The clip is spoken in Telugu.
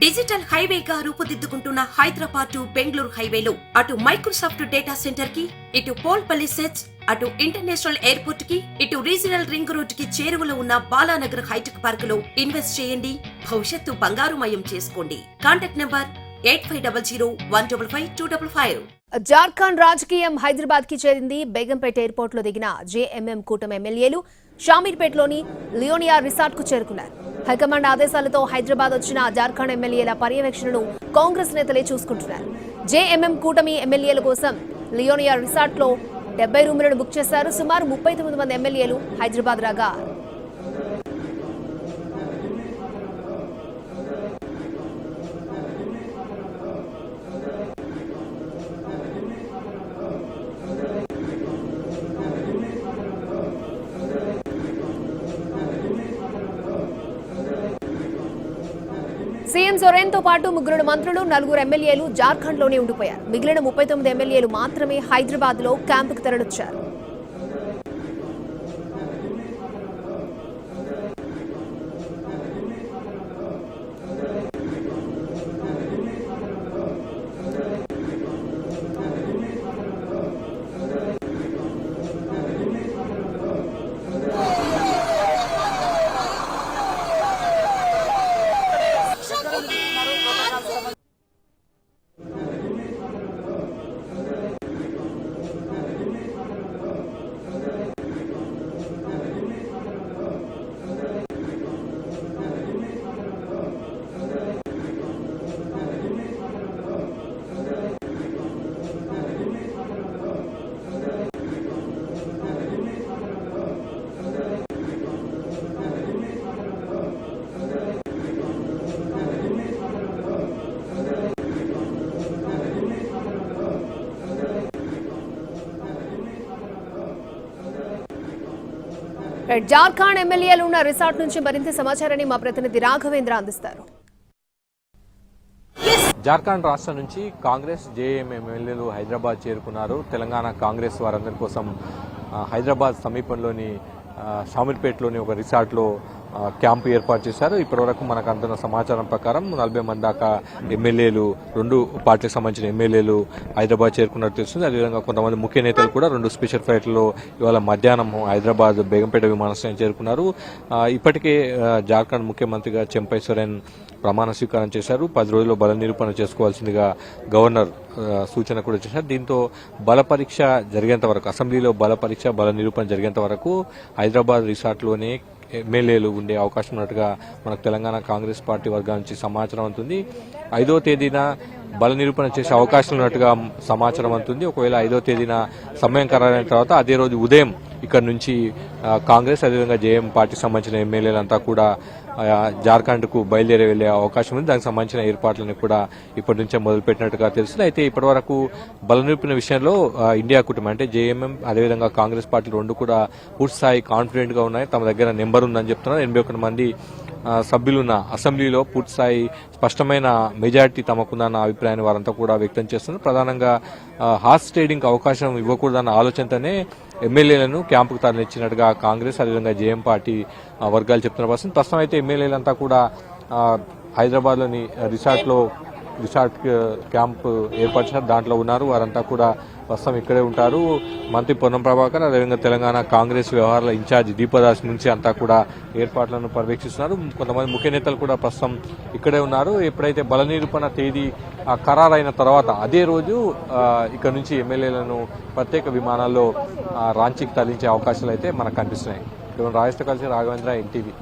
డిజిటల్ హైవేగా రూపుదిద్దుకుంటున్న హైదరాబాద్ టు బెంగళూరు హైవేలో అటు మైక్రోసాఫ్ట్ డేటా సెంటర్ కి, ఇటు పోల్పల్లి సెట్స్, అటు ఇంటర్నేషనల్ ఎయిర్పోర్ట్ కి, ఇటు రీజనల్ రింగ్ రోడ్ కి చేరువలో ఉన్న బాలానగర్ హైటెక్ పార్క్ లో ఇన్వెస్ట్ చేయండి. భవిష్యత్తు బంగారుమయం చేసుకోండి. Contact number 8500155255. జార్ఖండ్ రాజకీయం హైదరాబాద్ కి చేరింది. బేగంపేట ఎయిర్పోర్ట్ లో దిగిన జేఎంఎం కూటమి ఎమ్మెల్యేలు షామీర్పేటలోని లియోనియా రిసార్ట్ కు చేరుకున్నారు. హైకమాండ్ ఆదేశాలతో హైదరాబాద్ వచ్చిన జార్ఖండ్ ఎమ్మెల్యేల పర్యవేక్షణను కాంగ్రెస్ నేతలే చూసుకుంటున్నారు. జేఎంఎం కూటమి ఎమ్మెల్యేల కోసం లియోనియా రిసార్ట్ లో 70 రూములను బుక్ చేశారు. సుమారు 39 మంది ఎమ్మెల్యేలు హైదరాబాద్ రాగా సీఎం సోరెన్ తో పాటు 3 మంత్రులు, 4 ఎమ్మెల్యేలు జార్ఖండ్ లోనే ఉండిపోయారు. మిగిలిన 39 ఎమ్మెల్యేలు మాత్రమే హైదరాబాద్ లో క్యాంపుకు తరలించారు. జార్ఖండ్ ఎమ్మెల్యేలు ఉన్న రిసార్ట్ నుంచి మరింత సమాచారాన్ని మా ప్రతినిధి రాఘవేంద్ర అందిస్తారు. జార్ఖండ్ రాష్ట్రం నుంచి కాంగ్రెస్ జేఎం ఎమ్మెల్యేలు హైదరాబాద్ చేరుకున్నారు. తెలంగాణ కాంగ్రెస్ వారందరి కోసం హైదరాబాద్ సమీపంలోని షామీర్పేటలోని ఒక రిసార్ట్లో క్యాంపు ఏర్పాటు చేశారు. ఇప్పటివరకు మనకు అందుతున్న సమాచారం ప్రకారం 40 మంది దాకా ఎమ్మెల్యేలు, 2 పార్టీలకు సంబంధించిన ఎమ్మెల్యేలు హైదరాబాద్ చేరుకున్నట్టు తెలుస్తుంది. అదేవిధంగా కొంతమంది ముఖ్య నేతలు కూడా 2 స్పెషల్ ఫ్లైట్లలో ఇవాళ మధ్యాహ్నం హైదరాబాద్ బేగంపేట విమానాశ్రయం చేరుకున్నారు. ఇప్పటికే జార్ఖండ్ ముఖ్యమంత్రిగా చెంపై సోరెన్ ప్రమాణ స్వీకారం చేశారు. 10 రోజుల్లో బల నిరూపణ చేసుకోవాల్సిందిగా గవర్నర్ సూచన కూడా చేశారు. దీంతో బల పరీక్ష జరిగేంత వరకు, అసెంబ్లీలో బల పరీక్ష, బల నిరూపణ జరిగేంత వరకు హైదరాబాద్ రిసార్ట్లోనే ఎమ్మెల్యేలు ఉండే అవకాశం ఉన్నట్టుగా మనకు తెలంగాణ కాంగ్రెస్ పార్టీ వర్గాల నుంచి సమాచారం అందుతుంది. 5వ తేదీన బల నిరూపణ చేసే అవకాశం ఉన్నట్టుగా సమాచారం అందుతుంది. ఒకవేళ 5వ తేదీన సమయం ఖరారైన తర్వాత అదే రోజు ఉదయం ఇక్కడ నుంచి కాంగ్రెస్, అదేవిధంగా జేఎం పార్టీకి సంబంధించిన ఎమ్మెల్యేలంతా కూడా జార్ఖండ్కు బయలుదేరి వెళ్లే అవకాశం ఉంది. దానికి సంబంధించిన ఏర్పాట్లను కూడా ఇప్పటి నుంచే మొదలుపెట్టినట్టుగా తెలుస్తుంది. అయితే ఇప్పటి వరకు బల నిరూపణ విషయంలో ఇండియా కూటమి అంటే జేఎంఎం, అదేవిధంగా కాంగ్రెస్ పార్టీలు 2 కూడా పూర్తి స్థాయి కాన్ఫిడెంట్ గా ఉన్నాయి. తమ దగ్గర నెంబర్ ఉందని చెప్తున్నారు. 81 మంది సభ్యులున్న అసెంబ్లీలో పూర్తిస్థాయి స్పష్టమైన మెజార్టీ తమకుందన్న అభిప్రాయాన్ని వారంతా కూడా వ్యక్తం చేస్తున్నారు. ప్రధానంగా హార్స్ ట్రేడింగ్ అవకాశం ఇవ్వకూడదన్న ఆలోచనతోనే ఎమ్మెల్యేలను క్యాంపుకు తరలించినట్టుగా కాంగ్రెస్, అదేవిధంగా జేఎం పార్టీ వర్గాలు చెప్తున్న పరిస్థితి. ప్రస్తుతం అయితే ఎమ్మెల్యేలంతా కూడా హైదరాబాద్లోని రిసార్ట్ క్యాంప్ ఏర్పాటు చేశారు. దాంట్లో ఉన్నారు. వారంతా కూడా ప్రస్తుతం ఇక్కడే ఉంటారు. మంత్రి పొన్నం ప్రభాకర్, అదేవిధంగా తెలంగాణ కాంగ్రెస్ వ్యవహారాల ఇన్ఛార్జ్ దీపదాస్ నుంచి అంతా కూడా ఏర్పాట్లను పర్యవేక్షిస్తున్నారు. కొంతమంది ముఖ్య నేతలు కూడా ప్రస్తుతం ఇక్కడే ఉన్నారు. ఎప్పుడైతే బల నిరూపణ తేదీ ఖరారైన తర్వాత అదే రోజు ఇక్కడ నుంచి ఎమ్మెల్యేలను ప్రత్యేక విమానాల్లో రాంచీకి తరలించే అవకాశాలు అయితే మనకు కనిపిస్తున్నాయి. రాజేష్తో కలిసి రాఘవేంద్ర, ఎన్టీవీ.